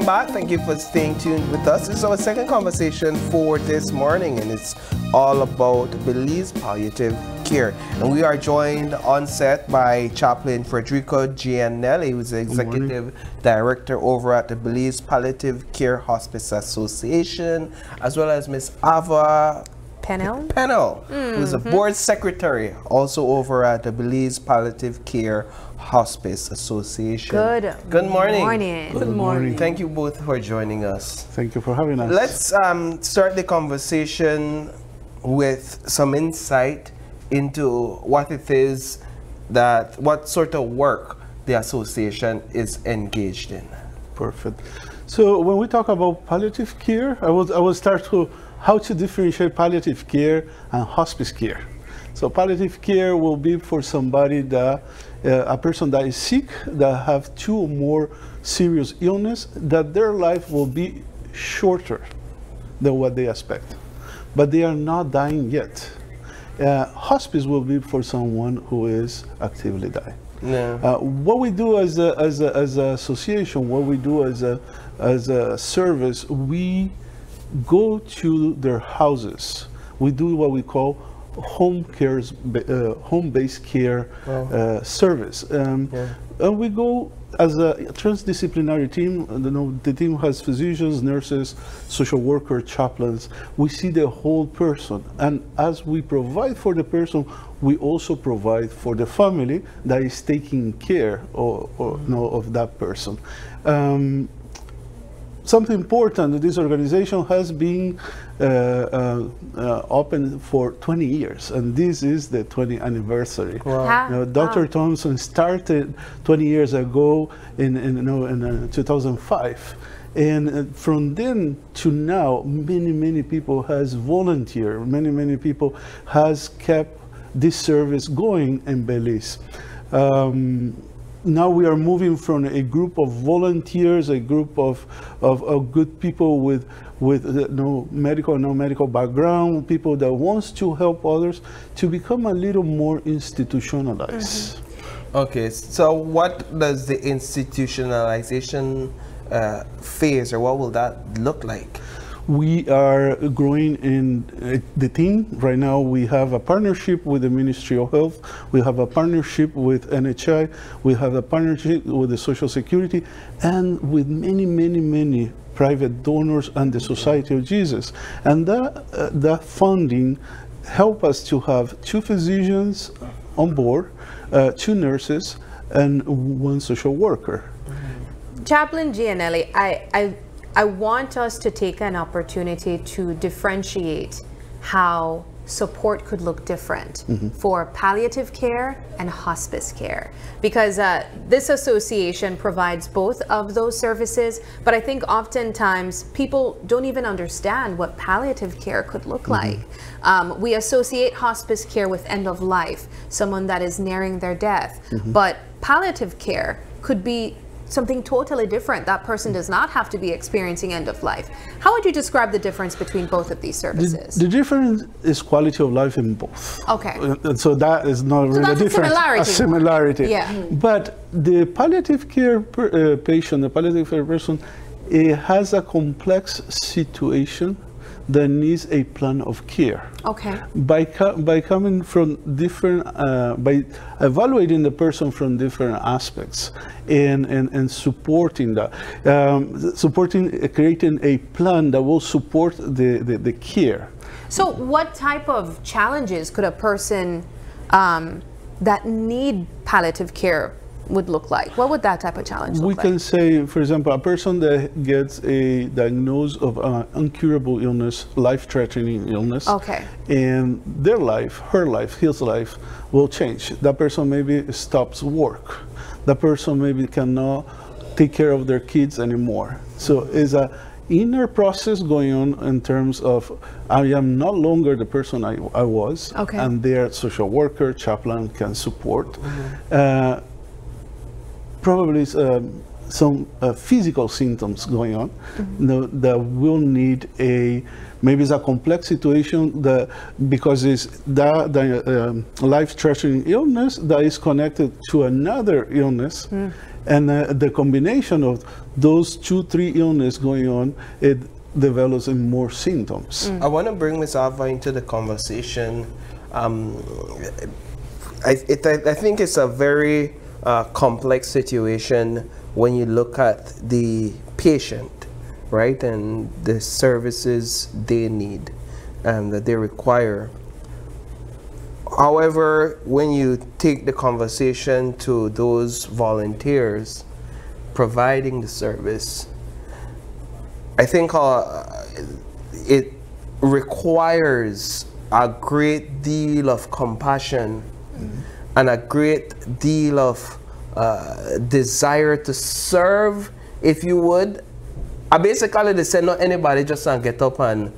back. Thank you for staying tuned with us. This is our second conversation for this morning, and it's all about Belize palliative care. And we are joined on set by Chaplain Frederico Gianelli, who's the Executive Director over at the Belize Palliative Care Hospice Association, as well as Miss Ava Pennell, who's a board secretary, also over at the Belize Palliative Care Hospice Association. Good morning. Good morning. Thank you both for joining us. Thank you for having us. Let's start the conversation with some insight into what it is what sort of work the association is engaged in. Perfect. So when we talk about palliative care, I will start with how to differentiate palliative care and hospice care. So palliative care will be for somebody that, a person that is sick, that have 2 or more serious illness, that their life will be shorter than what they expect, but they are not dying yet. Hospice will be for someone who is actively dying. What we do as an association, what we do as a service, we go to their houses. We do what we call home-based care service. And we go as a transdisciplinary team. The team has physicians, nurses, social workers, chaplains. We see the whole person. And as we provide for the person, we also provide for the family that is taking care of that person. Something important, this organization has been open for 20 years, and this is the 20th anniversary. Wow. Dr. Thompson started 20 years ago in 2005. And from then to now, many people has volunteered, many people has kept this service going in Belize. Now we are moving from a group of volunteers, a group of good people with no medical background, people that wants to help others, to become a little more institutionalized. Okay, so what does the institutionalization phase, or what will that look like? We are growing in the team. Right now we have a partnership with the Ministry of Health. We have a partnership with NHI. We have a partnership with the Social Security, and with many private donors and the Society of Jesus. And that funding help us to have 2 physicians on board, 2 nurses, and 1 social worker. Chaplain Gianelli, I want us to take an opportunity to differentiate how support could look different for palliative care and hospice care, because this association provides both of those services, but I think oftentimes people don't even understand what palliative care could look like. We associate hospice care with end of life, someone that is nearing their death, but palliative care could be something totally different. That person does not have to be experiencing end of life. How would you describe the difference between both of these services? The difference is quality of life in both. Okay. So that is not really different. A similarity. Yeah. But the palliative care patient, the palliative care person, it has a complex situation that needs a plan of care. Okay. By coming from different, by evaluating the person from different aspects, and supporting that, creating a plan that will support the care. So what type of challenges could a person that need palliative care would look like? What would that type of challenge look like? We can say, for example, a person that gets a diagnosis of an incurable illness, life-threatening illness, and their life, her life, his life will change. That person maybe stops work. That person maybe cannot take care of their kids anymore. So it's a inner process going on in terms of, I am no longer the person I was, and their social worker, chaplain can support. Probably some physical symptoms going on, that will need maybe it's a complex situation because it's the life-threatening illness that is connected to another illness, and the combination of those 2-3 illnesses going on, it develops in more symptoms. I want to bring Ms. Ava into the conversation. I think it's a very complex situation when you look at the patient, right, and the services they need and that they require. However, when you take the conversation to those volunteers providing the service, I think it requires a great deal of compassion and a great deal of desire to serve, if you would. Basically, they say not anybody just get up and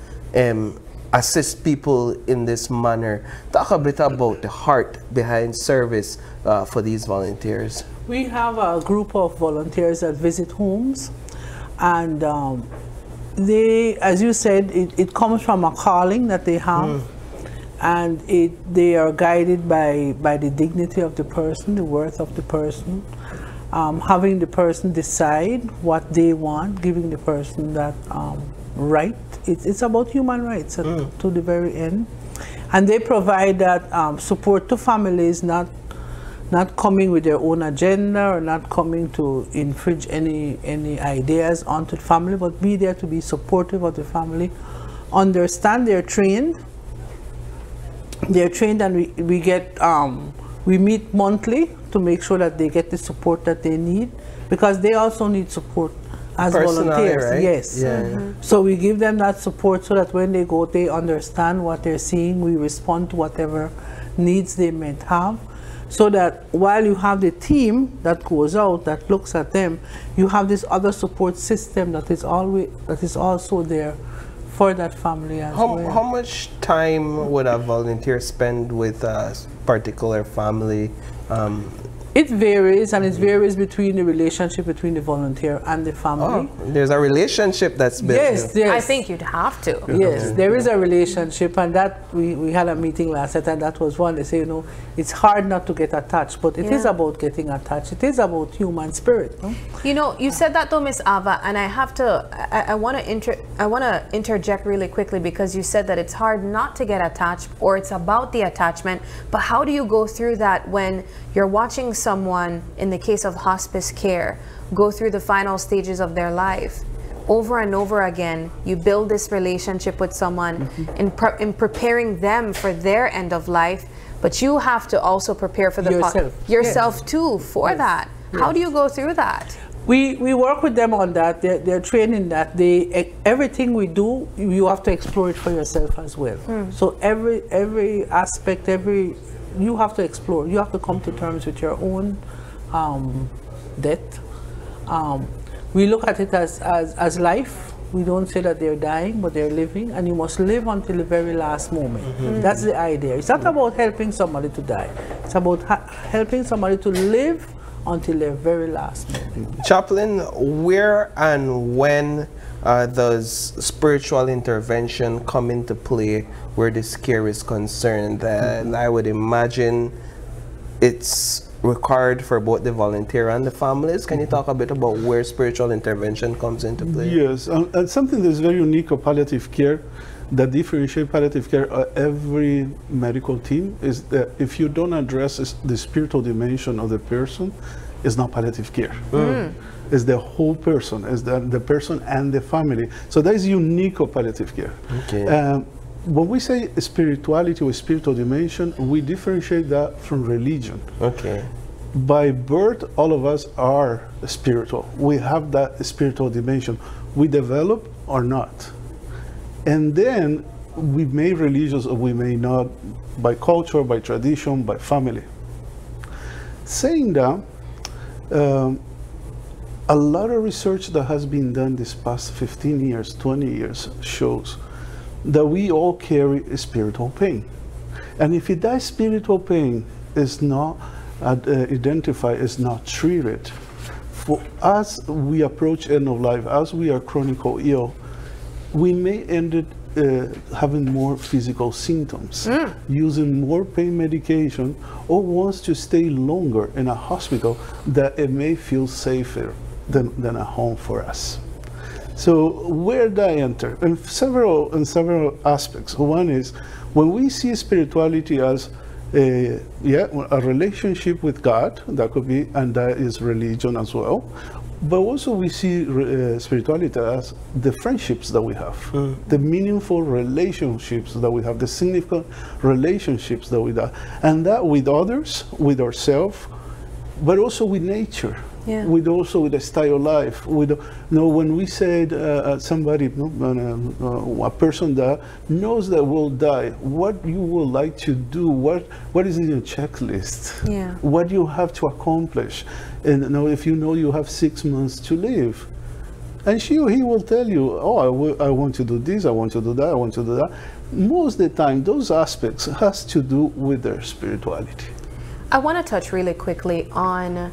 assist people in this manner. Talk a bit about the heart behind service for these volunteers. We have a group of volunteers that visit homes, and they, as you said, it comes from a calling that they have. And they are guided by the dignity of the person, the worth of the person, having the person decide what they want, giving the person that right. It's about human rights to the very end. And they provide that support to families, not coming with their own agenda or not coming to infringe any ideas onto the family, but be there to be supportive of the family, understand they're trained. They're trained, and we meet monthly to make sure that they get the support that they need, because they also need support as volunteers. Right? Yes. So we give them that support so that when they go, they understand what they're seeing. We respond to whatever needs they might have, so that while you have the team that goes out that looks at them, you have this other support system that is also there for that family as well. How much time would a volunteer spend with a particular family? It varies, and it varies between the relationship between the volunteer and the family. Oh, there's a relationship that's built. Yes. I think you'd have to. Yes, there is a relationship, and that we had a meeting last night, and that was one. They say, you know, it's hard not to get attached, but it is about getting attached. It is about human spirit. No? You know, you said that though, Miss Ava, and I have to. I want to interject really quickly, because you said that it's hard not to get attached, or it's about the attachment. But how do you go through that when you're watching someone, in the case of hospice care, go through the final stages of their life? Over and over again, you build this relationship with someone in preparing them for their end of life, but you have to also prepare for the yourself too for that. How do you go through that? We work with them on that. They're trained in that. Everything we do, you have to explore it for yourself as well. So every aspect, you have to explore. You have to come to terms with your own death. We look at it as life. We don't say that they're dying, but they're living, and you must live until the very last moment. That's the idea. It's not about helping somebody to die. It's about helping somebody to live until their very last moment. Chaplain, where and when does spiritual intervention come into play where this care is concerned? And I would imagine it's required for both the volunteer and the families. Can you talk a bit about where spiritual intervention comes into play? Yes, and something that's very unique of palliative care that differentiates palliative care every medical team is that if you don't address the spiritual dimension of the person, it's not palliative care. It's the whole person, it's the person and the family. So that is unique of palliative care. Okay. When we say spirituality or spiritual dimension, we differentiate that from religion. Okay. By birth, all of us are spiritual. We have that spiritual dimension. We develop or not. And then we may religious or we may not, by culture, by tradition, by family. Saying that, a lot of research that has been done this past 15 years, 20 years shows that we all carry spiritual pain. And if that spiritual pain is not identified, is not treated, for as we approach end of life, as we are chronically ill, we may end up having more physical symptoms, using more pain medication, or wants to stay longer in a hospital that it may feel safer than a home for us. So where do I enter? In several aspects. One is when we see spirituality as a relationship with God, that could be, and that is religion as well. But also we see spirituality as the friendships that we have, the meaningful relationships that we have, the significant relationships that we have, and that with others, with ourselves, but also with nature. Yeah. With the style of life. When we said somebody, a person that knows that will die, what you would like to do, what is in your checklist, Yeah. what you have to accomplish, and if you know you have 6 months to live, and he will tell you, oh, I want to do this, I want to do that, I want to do that. Most of the time, those aspects has to do with their spirituality. I want to touch really quickly on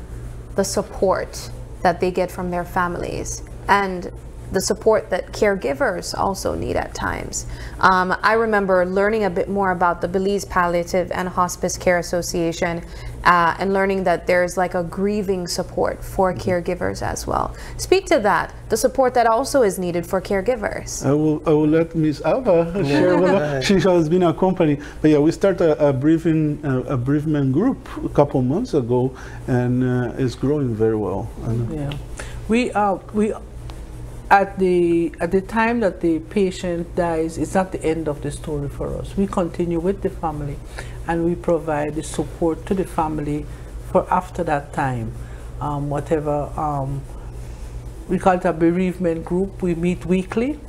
the support that they get from their families and the support that caregivers also need at times. I remember learning a bit more about the Belize Palliative and Hospice Care Association and learning that there's like a grieving support for caregivers as well. Speak to that, the support that also is needed for caregivers. I will let Ms. Alva share with us. She has been accompanied. But yeah, we started a bereavement group a couple months ago, and it's growing very well. Yeah, we at the time that the patient dies, it's not the end of the story for us. We continue with the family, and we provide the support to the family for after that time. We call it a bereavement group. We meet weekly,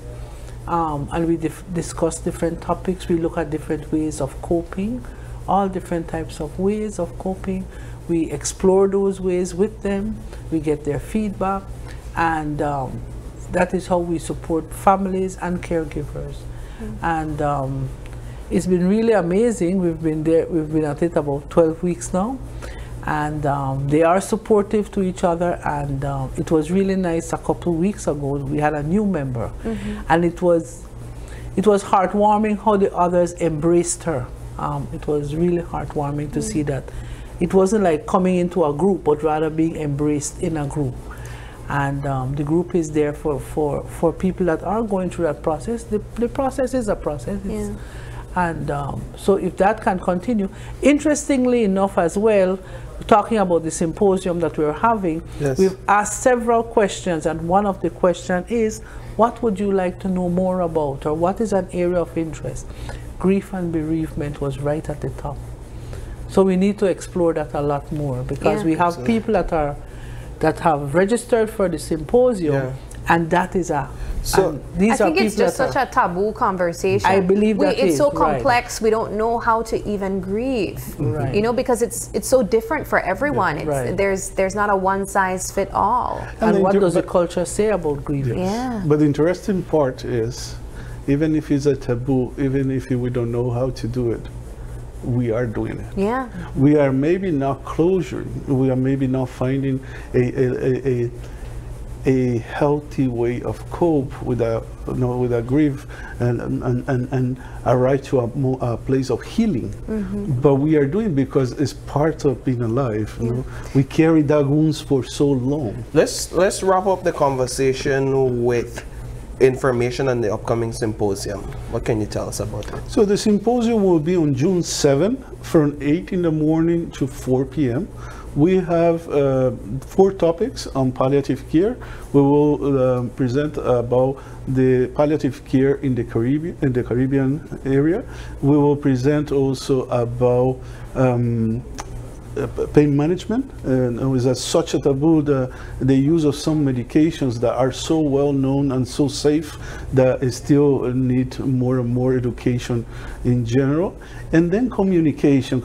and we discuss different topics. We look at different ways of coping, all different types of ways of coping. We explore those ways with them. We get their feedback, and that is how we support families and caregivers. And it's been really amazing. We've been at it about 12 weeks now, and they are supportive to each other. And it was really nice. A couple of weeks ago, we had a new member, and it was heartwarming how the others embraced her. It was really heartwarming to see that it wasn't like coming into a group, but rather being embraced in a group. And the group is there for people that are going through that process. The process is a process. Yeah. And so if that can continue. Interestingly enough as well, talking about the symposium that we're having, we've asked several questions, and one of the questions is, what would you like to know more about, or what is an area of interest? Grief and bereavement was right at the top. So we need to explore that a lot more, because we have people that have registered for the symposium, and that is I think it's just such a taboo conversation. I believe it's so complex. We don't know how to even grieve, you know, because it's so different for everyone. There's not a one size fit all. And what does the culture say about grieving? Yes. But the interesting part is, even if it's a taboo, even if we don't know how to do it, we are doing it. Yeah. We are maybe not closure. We are maybe not finding a healthy way of cope with a grief and arrive to a place of healing. But we are doing it because it's part of being alive. You know? We carry that wounds for so long. Let's wrap up the conversation with information on the upcoming symposium. What can you tell us about it? So the symposium will be on June 7th from 8 in the morning to 4 p.m. We have 4 topics on palliative care. We will present about the palliative care in the Caribbean area. We will present also about pain management, and is such a taboo, the use of some medications that are so well known and so safe that it still need more and more education in general. And then communication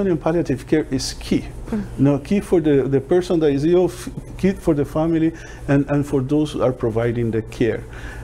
in palliative care is key. Key for the person that is ill, key for the family, and for those who are providing the care.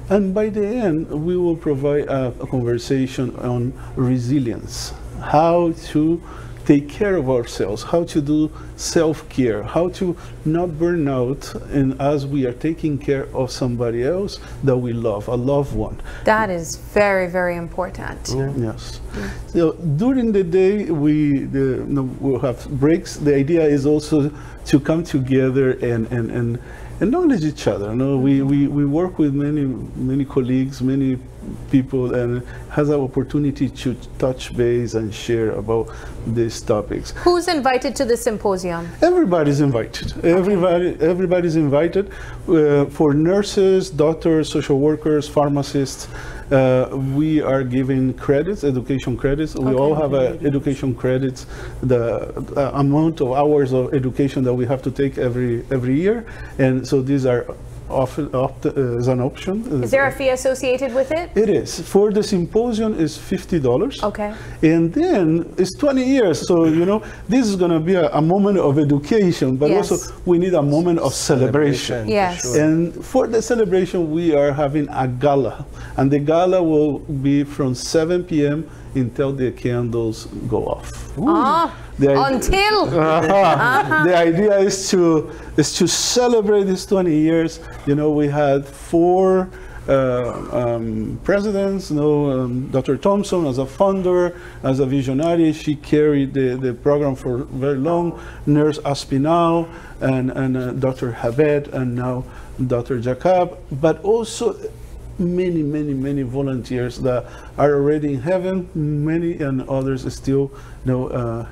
And by the end, we will provide a conversation on resilience, how to take care of ourselves, how to do self-care, how to not burn out, and as we are taking care of somebody else that we love, a loved one. That is very, very important. Yes. So during the day, we'll have breaks. The idea is also to come together and acknowledge each other. You know, we work with many colleagues, many people, and has an opportunity to touch base and share about these topics. Who's invited to the symposium? Everybody's invited. Everybody's invited. For nurses, doctors, social workers, pharmacists, we are giving credits, education credits. We all have education credits, the amount of hours of education that we have to take every year, and so these are often as an option. Is there a fee associated with it? It is. For the symposium is $50. Okay. And then it's 20 years. So, you know, this is going to be a moment of education, but Yes. also we need a moment of celebration. Yes. For sure. And for the celebration, we are having a gala. And the gala will be from 7 p.m. until the candles go off. Until. The idea is to celebrate these 20 years. You know, we had 4 presidents. You know, Dr. Thompson as a founder, as a visionary, she carried the program for very long. Nurse Aspinall and Dr. Habet, and now Dr. Jacob, but also many volunteers that are already in heaven, many and others still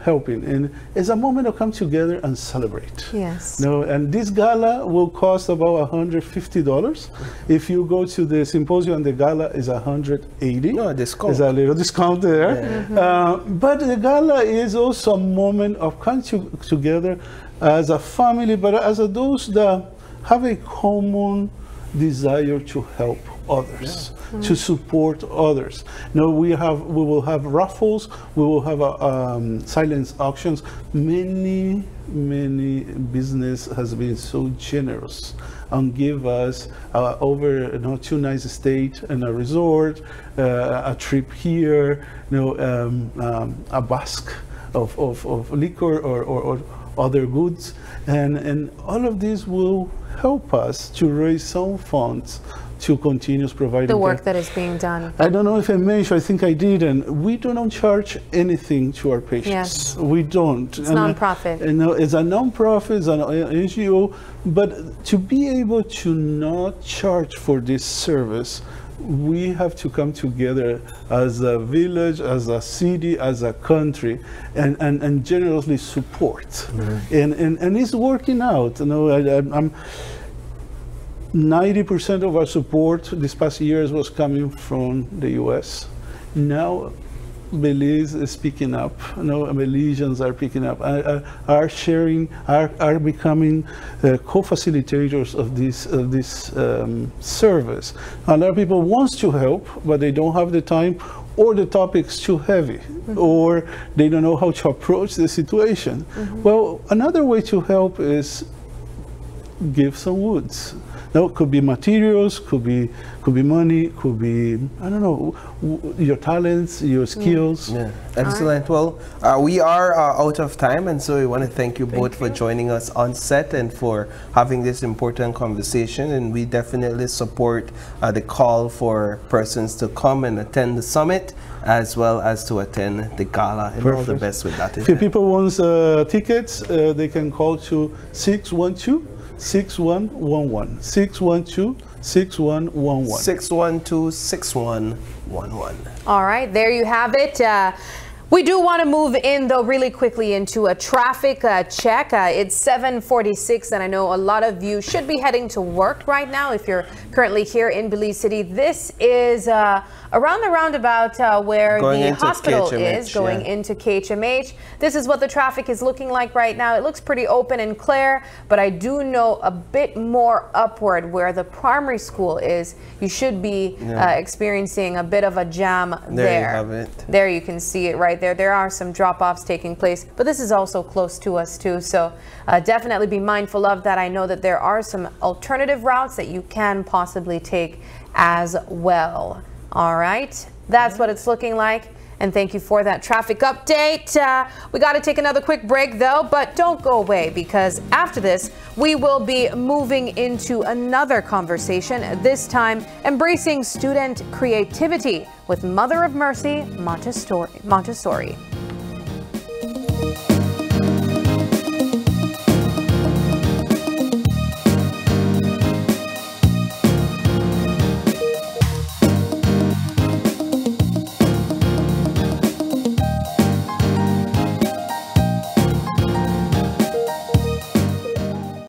helping, and it's a moment to come together and celebrate. Yes. And this gala will cost about $150. If you go to the symposium, the gala is $180. No, discount. There's a little discount there. But the gala is also a moment of coming together as a family, but as those that have a common desire to help others, to support others. Now we will have raffles, we will have silent auctions. Many business has been so generous and give us over 2 nights stay in a resort, a trip here, a basket of liquor or other goods, and all of this will help us to raise some funds to continue providing The work care. that is being done. I don't know if I mentioned, I think I did, and we do not charge anything to our patients. Yes. We don't. It's non-profit. It's a non-profit, it's an NGO, but to be able to not charge for this service, we have to come together as a village, as a city, as a country, and generously support. And it's working out. 90% of our support this past years was coming from the U.S. Now, Belize is picking up. Belizeans are picking up, are sharing, are becoming co-facilitators of this service. A lot of people want to help, but they don't have the time, or the topic's too heavy, or they don't know how to approach the situation. Well, another way to help is give some woods. No, it could be materials, could be money, could be, I don't know, your talents, your skills. Yeah, excellent. Well, we are out of time, and so we want to thank you both for joining us on set and for having this important conversation. And we definitely support the call for persons to come and attend the summit, as well as to attend the gala. And all the best with that. If people want tickets, they can call to 612-6111. 612-6111. 612-6111. All right, there you have it. We do want to move in, though, really quickly into a traffic check. It's 7:46, and I know a lot of you should be heading to work right now if you're currently here in Belize City. This is around the roundabout where the hospital is, going into KHMH. This is what the traffic is looking like right now. It looks pretty open and clear, but I do know a bit more upward where the primary school is. You should be experiencing a bit of a jam there. There you have it. There you can see it right there. There are some drop-offs taking place, but this is also close to us too, so definitely be mindful of that. I know that there are some alternative routes that you can possibly take as well. All right, that's what it's looking like. And thank you for that traffic update. We got to take another quick break, though, but don't go away, because after this, we will be moving into another conversation, this time embracing student creativity with Mother of Mercy Montessori.